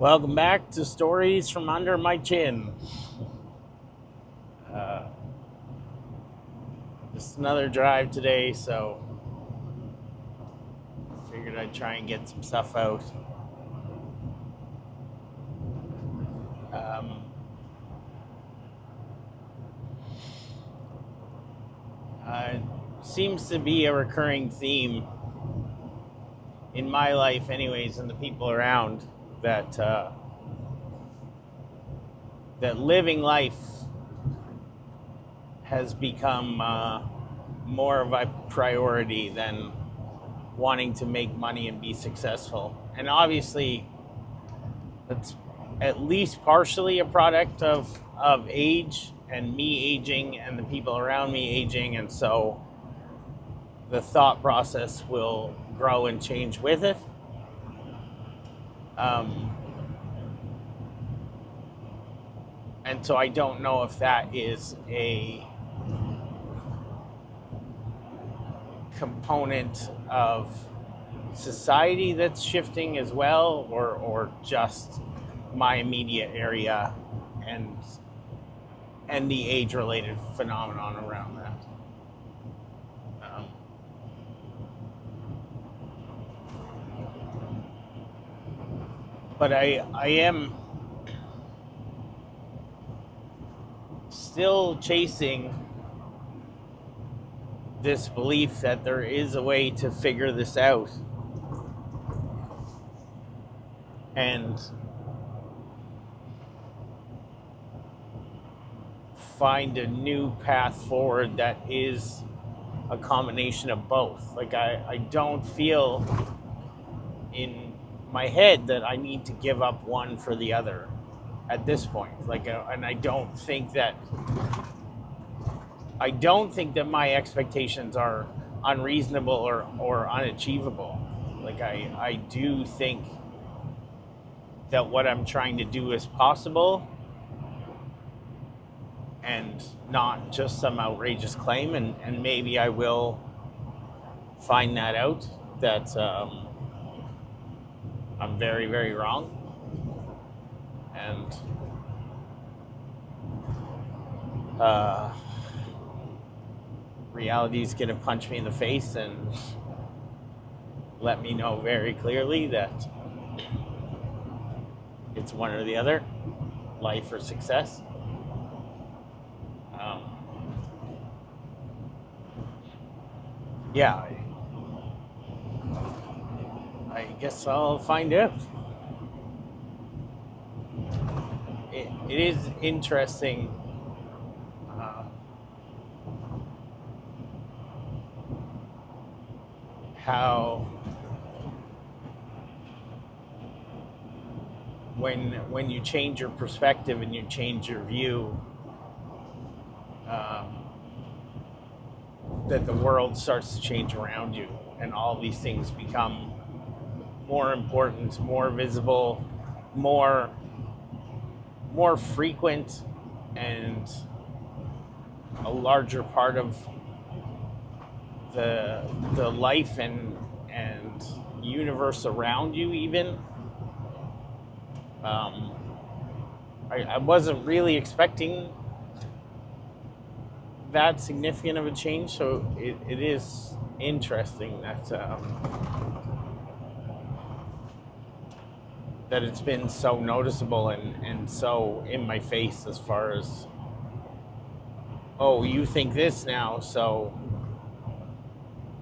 Welcome back to Stories from Under My Chin. Uh, just another drive today, so figured I'd try and get some stuff out. Um, Seems to be a recurring theme in my life, anyways, and the people around that that living life has become more of a priority than wanting to make money and be successful. And obviously, that's at least partially a product of age and me aging and the people around me aging. And so the thought process will grow and change with it. And so I don't know if that is a component of society that's shifting as well, or just my immediate area and the age-related phenomenon around that. But I am still chasing this belief that there is a way to figure this out and find a new path forward that is a combination of both. Like I don't feel in my head that I need to give up one for the other at this point. And I don't think that my expectations are unreasonable or unachievable. Like I do think that what I'm trying to do is possible and not just some outrageous claim, and maybe I will find that out, that I'm very, very wrong, and reality's gonna punch me in the face and let me know very clearly that it's one or the other, life or success. Yeah, I guess I'll find out. It is interesting how when you change your perspective and you change your view, that the world starts to change around you, and all these things become more important, more visible, more frequent, and a larger part of the life and universe around you even. I wasn't really expecting that significant of a change, so it is interesting that that it's been so noticeable and so in my face, as far as, oh, you think this now, so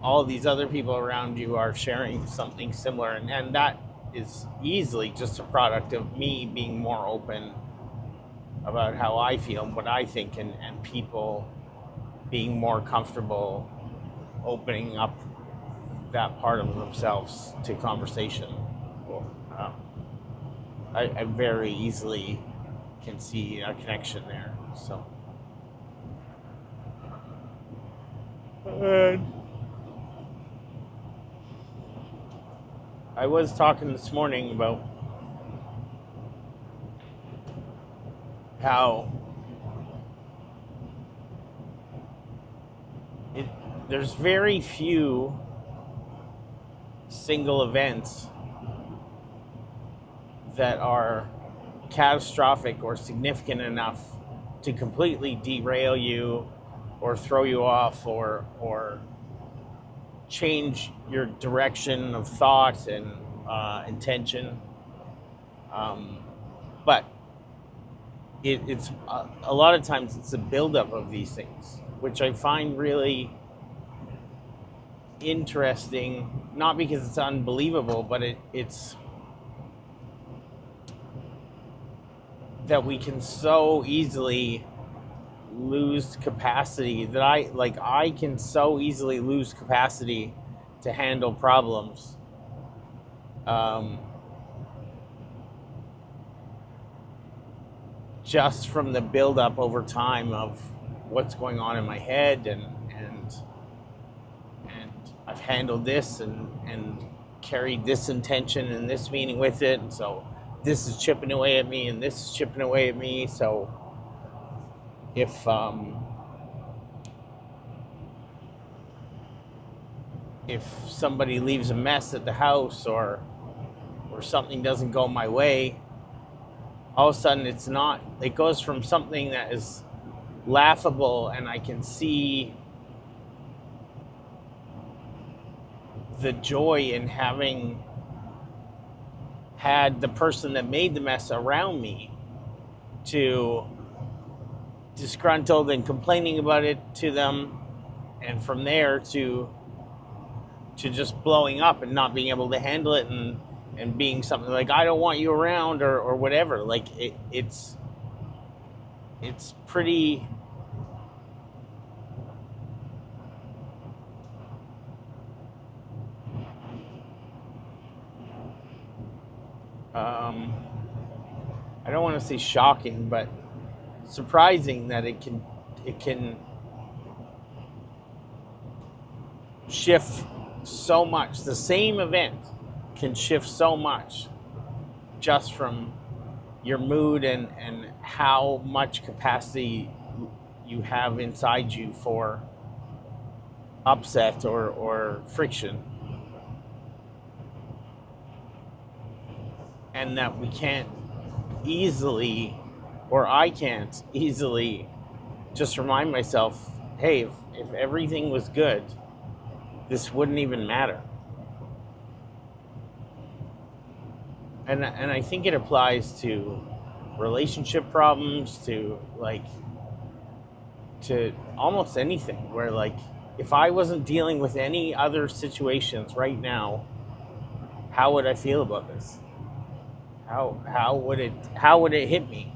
all these other people around you are sharing something similar, and that is easily just a product of me being more open about how I feel and what I think, and people being more comfortable opening up that part of themselves to conversation. I very easily can see a connection there. So, I was talking this morning about how there's very few single events that are catastrophic or significant enough to completely derail you or throw you off or change your direction of thought and intention. But it's a lot of times it's a buildup of these things, which I find really interesting, not because it's unbelievable, but it's that we can so easily lose capacity, that I can so easily lose capacity to handle problems, just from the buildup over time of what's going on in my head, and I've handled this and carried this intention and this meaning with it, and so this is chipping away at me and this is chipping away at me. So if somebody leaves a mess at the house, or something doesn't go my way, all of a sudden it goes from something that is laughable, and I can see the joy in having had the person that made the mess around me, to disgruntled and complaining about it to them, and from there to just blowing up and not being able to handle it, and being something like, I don't want you around, or whatever. Like it's pretty I don't want to say shocking, but surprising that it can shift so much. The same event can shift so much just from your mood and how much capacity you have inside you for upset or friction. And that we can't easily, or I can't easily, just remind myself, hey, if everything was good, this wouldn't even matter. And I think it applies to relationship problems, to almost anything, where if I wasn't dealing with any other situations right now, how would I feel about this? How would it hit me?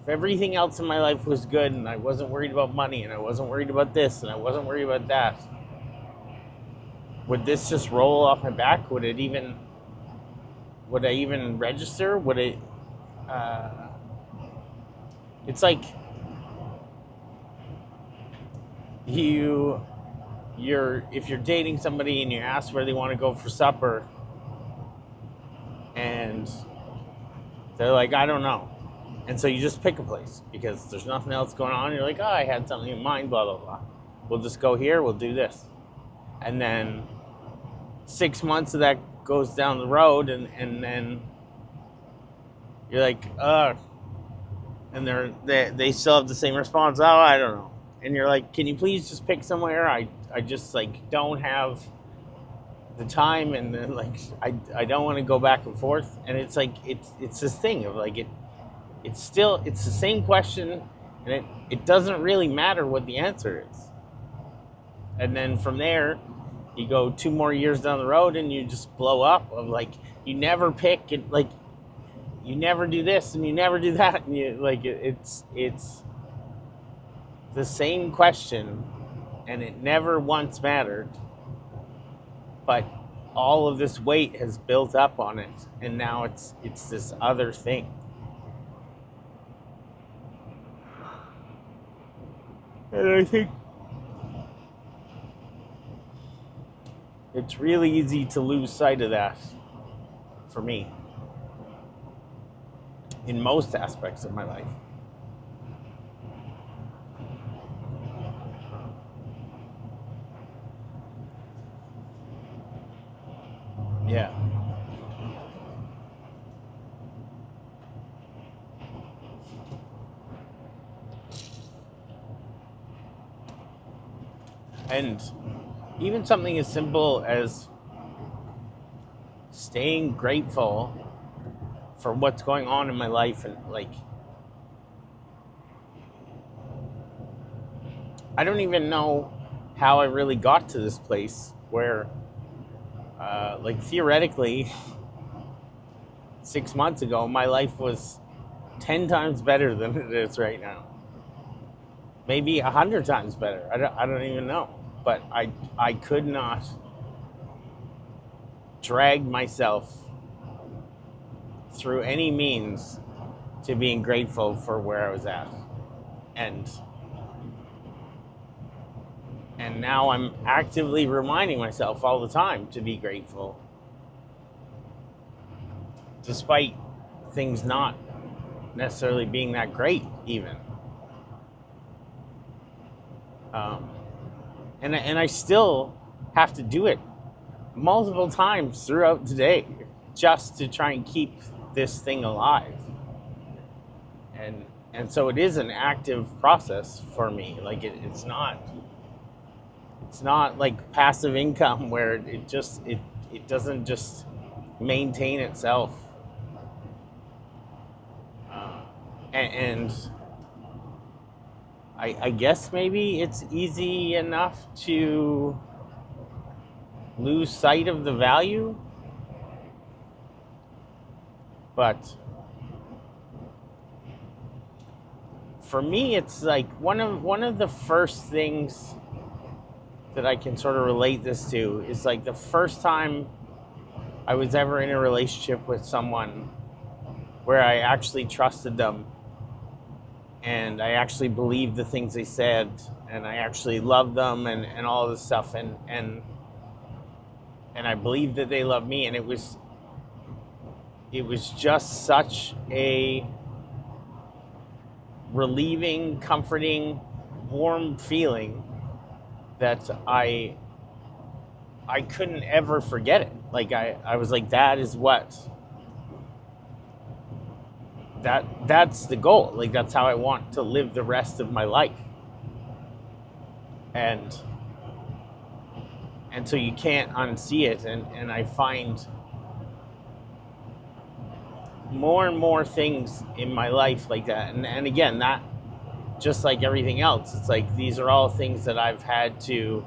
If everything else in my life was good, and I wasn't worried about money, and I wasn't worried about this, and I wasn't worried about that, would this just roll off my back? Would I even register? Would it? It's like if you're dating somebody and you ask where they want to go for supper, and they're like, I don't know. And so you just pick a place because there's nothing else going on. You're like, oh, I had something in mind, blah, blah, blah. We'll just go here, we'll do this. And then 6 months of that goes down the road, and then you're like, and they still have the same response. Oh, I don't know. And you're like, can you please just pick somewhere? I just don't have the time, and then I don't want to go back and forth. And it's it's this thing of it's the same question, and it doesn't really matter what the answer is. And then from there, you go 2 more years down the road, and you just blow up of you never pick it, you never do this and you never do that, and you it's the same question, and it never once mattered, but all of this weight has built up on it, and now it's this other thing. And I think it's really easy to lose sight of that for me in most aspects of my life. Yeah. And even something as simple as staying grateful for what's going on in my life, and like, I don't even know how I really got to this place where, like, theoretically, 6 months ago, my life was 10 times better than it is right now. Maybe 100 times better. I don't even know. But I could not drag myself through any means to being grateful for where I was at. And now I'm actively reminding myself all the time to be grateful, despite things not necessarily being that great, even. And I still have to do it multiple times throughout the day just to try and keep this thing alive. And so it is an active process for me. Like, it's not like passive income where it doesn't just maintain itself. And I guess maybe it's easy enough to lose sight of the value, but for me, it's like one of the first things that I can sort of relate this to is like the first time I was ever in a relationship with someone where I actually trusted them, and I actually believed the things they said, and I actually loved them, and all this stuff, and I believed that they loved me, and it was just such a relieving, comforting, warm feeling that I couldn't ever forget it. Like, I was like, that's the goal. Like, that's how I want to live the rest of my life. And so you can't unsee it. And I find more and more things in my life like that. And again, that, just like everything else, it's like these are all things that I've had to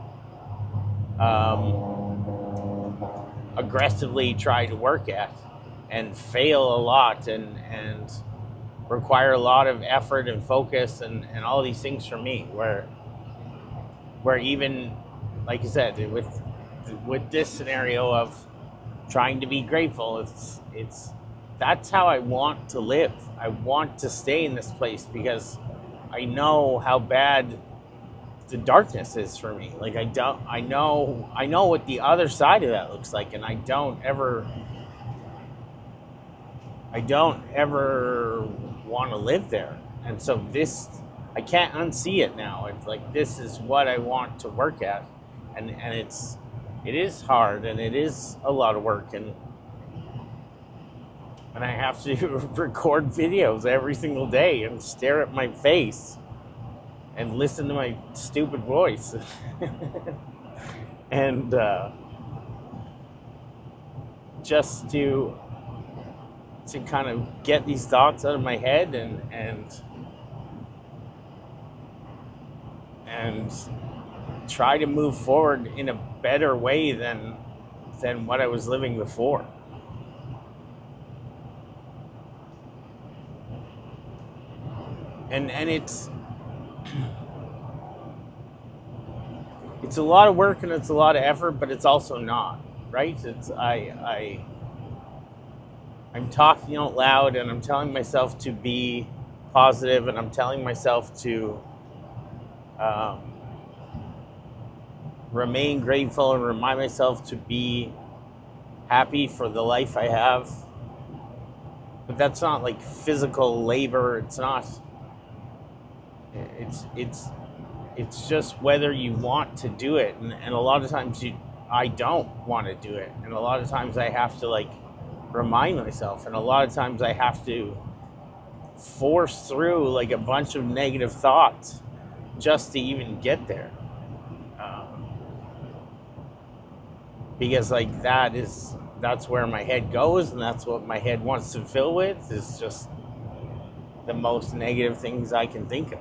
aggressively try to work at and fail a lot and require a lot of effort and focus and all these things from me, where even, like you said, with this scenario of trying to be grateful, it's that's how I want to live. I want to stay in this place because I know how bad the darkness is for me. Like, I know what the other side of that looks like, and I don't ever want to live there. And so I can't unsee it now. It's like, this is what I want to work at, and it is hard, and it is a lot of work, and I have to record videos every single day and stare at my face and listen to my stupid voice. And just to kind of get these thoughts out of my head and try to move forward in a better way than what I was living before. And it's a lot of work and it's a lot of effort, but it's also not, right? I'm talking out loud, and I'm telling myself to be positive, and I'm telling myself to remain grateful and remind myself to be happy for the life I have. But that's not like physical labor. It's not. It's just whether you want to do it, and a lot of times I don't want to do it, and a lot of times I have to like remind myself, and a lot of times I have to force through like a bunch of negative thoughts just to even get there. because like that's where my head goes, and that's what my head wants to fill with, is just the most negative things I can think of.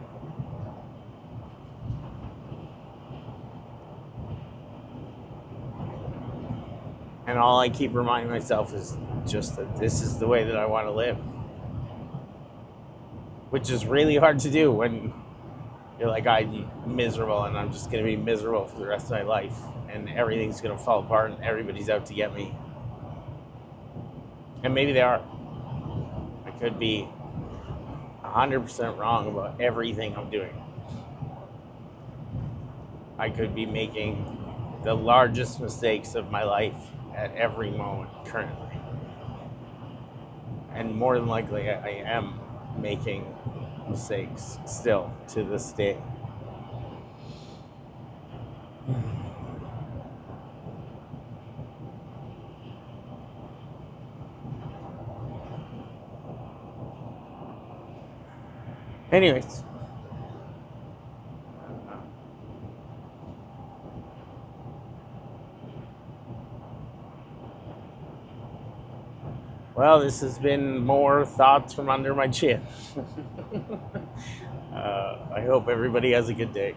And all I keep reminding myself is just that this is the way that I want to live. Which is really hard to do when you're like, I'm miserable and I'm just going to be miserable for the rest of my life. And everything's going to fall apart and everybody's out to get me. And maybe they are. I could be 100% wrong about everything I'm doing. I could be making the largest mistakes of my life at every moment currently. And more than likely, I am making mistakes still to this day. Anyways. Well, this has been more thoughts from under my chin. I hope everybody has a good day.